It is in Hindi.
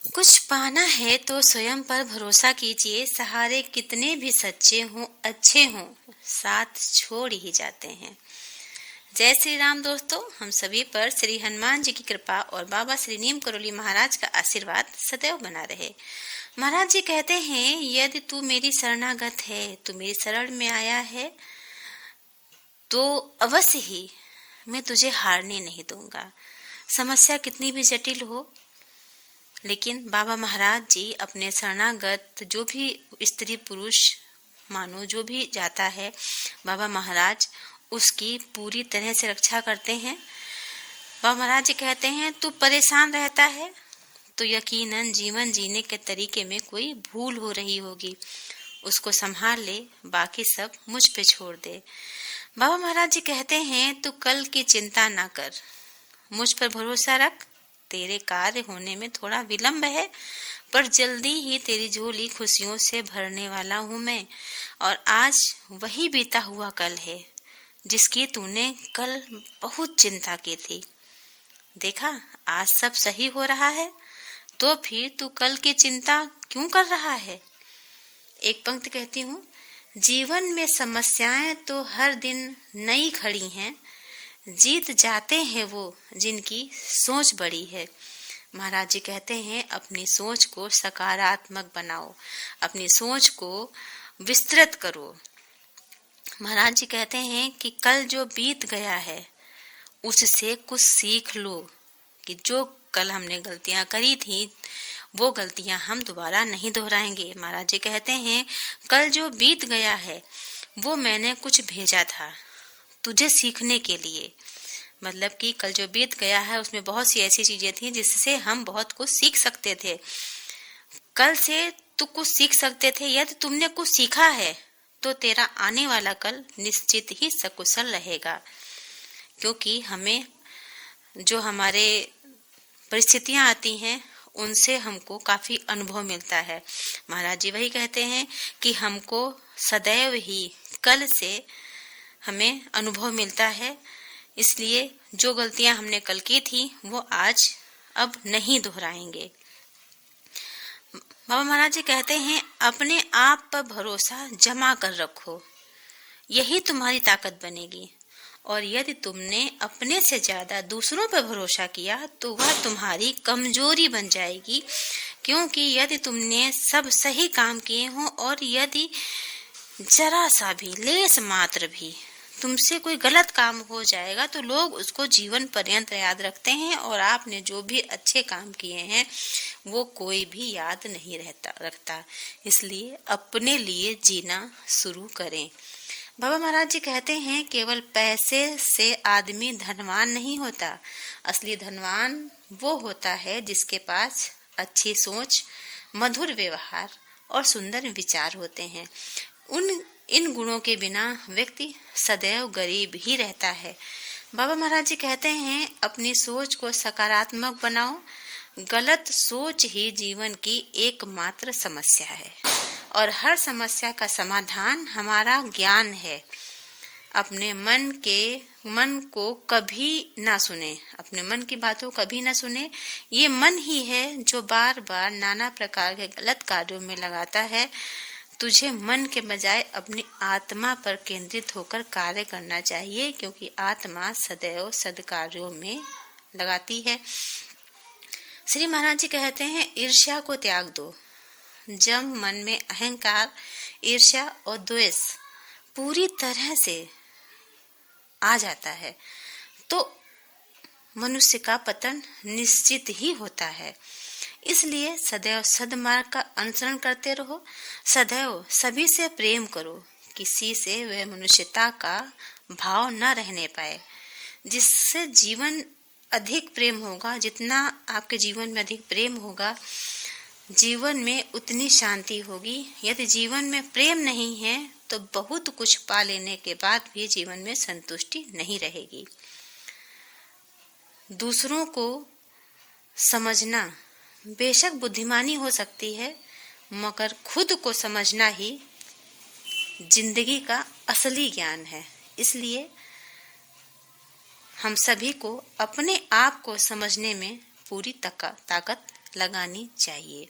कुछ पाना है तो स्वयं पर भरोसा कीजिए। सहारे कितने भी सच्चे हों, अच्छे हों, साथ छोड़ ही जाते हैं। जय श्री राम दोस्तों, हम सभी पर श्री हनुमान जी की कृपा और बाबा श्री नीम करोली महाराज का आशीर्वाद सदैव बना रहे। महाराज जी कहते हैं, यदि तू मेरी शरणागत है, तू मेरी शरण में आया है, तो अवश्य ही मैं तुझे हारने नहीं दूंगा। समस्या कितनी भी जटिल हो, लेकिन बाबा महाराज जी अपने शरणागत जो भी स्त्री पुरुष मानो जो भी जाता है, बाबा महाराज उसकी पूरी तरह से रक्षा करते हैं। बाबा महाराज जी कहते हैं, तू परेशान रहता है तो यकीनन जीवन जीने के तरीके में कोई भूल हो रही होगी, उसको संभाल ले, बाकी सब मुझ पे छोड़ दे। बाबा महाराज जी कहते हैं, तू कल की चिंता ना कर, मुझ पर भरोसा रख। तेरे कार्य होने में थोड़ा विलंब है, पर जल्दी ही तेरी झोली खुशियों से भरने वाला हूँ मैं। और आज वही बीता हुआ कल है जिसकी तूने कल बहुत चिंता की थी। देखा, आज सब सही हो रहा है, तो फिर तू कल की चिंता क्यों कर रहा है। एक पंक्ति कहती हूँ, जीवन में समस्याएं तो हर दिन नई खड़ी हैं, जीत जाते हैं वो जिनकी सोच बड़ी है। महाराज जी कहते हैं, अपनी सोच को सकारात्मक बनाओ, अपनी सोच को विस्तृत करो। महाराज जी कहते हैं कि कल जो बीत गया है उससे कुछ सीख लो, कि जो कल हमने गलतियां करी थी वो गलतियां हम दोबारा नहीं दोहराएंगे। महाराज जी कहते हैं, कल जो बीत गया है वो मैंने कुछ भेजा था तुझे सीखने के लिए। मतलब कि कल जो बीत गया है उसमें बहुत सी ऐसी चीजें थी जिससे हम बहुत कुछ सीख सकते थे। कल से तू कुछ सीख सकते थे। यदि तुमने कुछ सीखा है तो तेरा आने वाला कल निश्चित ही सकुशल रहेगा, क्योंकि हमें जो हमारे परिस्थितियां आती हैं उनसे हमको काफी अनुभव मिलता है। महाराज जी वही कहते हैं कि हमको सदैव ही कल से हमें अनुभव मिलता है, इसलिए जो गलतियां हमने कल की थी वो आज अब नहीं दोहराएंगे। बाबा महाराज जी कहते हैं, अपने आप पर भरोसा जमा कर रखो, यही तुम्हारी ताकत बनेगी। और यदि तुमने अपने से ज्यादा दूसरों पर भरोसा किया तो वह तुम्हारी कमजोरी बन जाएगी, क्योंकि यदि तुमने सब सही काम किए हों और यदि जरा सा भी लेस मात्र भी तुमसे कोई गलत काम हो जाएगा तो लोग उसको जीवन पर्यंत याद रखते हैं, और आपने जो भी अच्छे काम किए हैं वो कोई भी याद नहीं रखता। इसलिए अपने लिए जीना शुरू करें। बाबा महाराज जी कहते हैं, केवल पैसे से आदमी धनवान नहीं होता, असली धनवान वो होता है जिसके पास अच्छी सोच, मधुर व्यवहार और सुंदर विचार होते हैं। इन गुणों के बिना व्यक्ति सदैव गरीब ही रहता है। बाबा महाराज जी कहते हैं, अपनी सोच को सकारात्मक बनाओ, गलत सोच ही जीवन की एकमात्र समस्या है और हर समस्या का समाधान हमारा ज्ञान है। अपने मन को कभी ना सुने, अपने मन की बातों कभी ना सुने। ये मन ही है जो बार बार नाना प्रकार के गलत कार्यों में लगाता है। तुझे मन के बजाय अपनी आत्मा पर केंद्रित होकर कार्य करना चाहिए, क्योंकि आत्मा सदैव सद्कार्यों में लगाती है। श्री महाराज जी कहते हैं, ईर्ष्या को त्याग दो। जब मन में अहंकार, ईर्ष्या और द्वेष पूरी तरह से आ जाता है तो मनुष्य का पतन निश्चित ही होता है। इसलिए सदैव सद्मार्ग का अनुसरण करते रहो, सदैव सभी से प्रेम करो, किसी से वह मनुष्यता का भाव न रहने पाए। जिससे जीवन अधिक प्रेम होगा, जितना आपके जीवन में अधिक प्रेम होगा, जीवन में उतनी शांति होगी। यदि जीवन में प्रेम नहीं है तो बहुत कुछ पा लेने के बाद भी जीवन में संतुष्टि नहीं रहेगी। दूसरों को समझना बेशक बुद्धिमानी हो सकती है, मगर खुद को समझना ही जिंदगी का असली ज्ञान है। इसलिए हम सभी को अपने आप को समझने में पूरी ताकत लगानी चाहिए।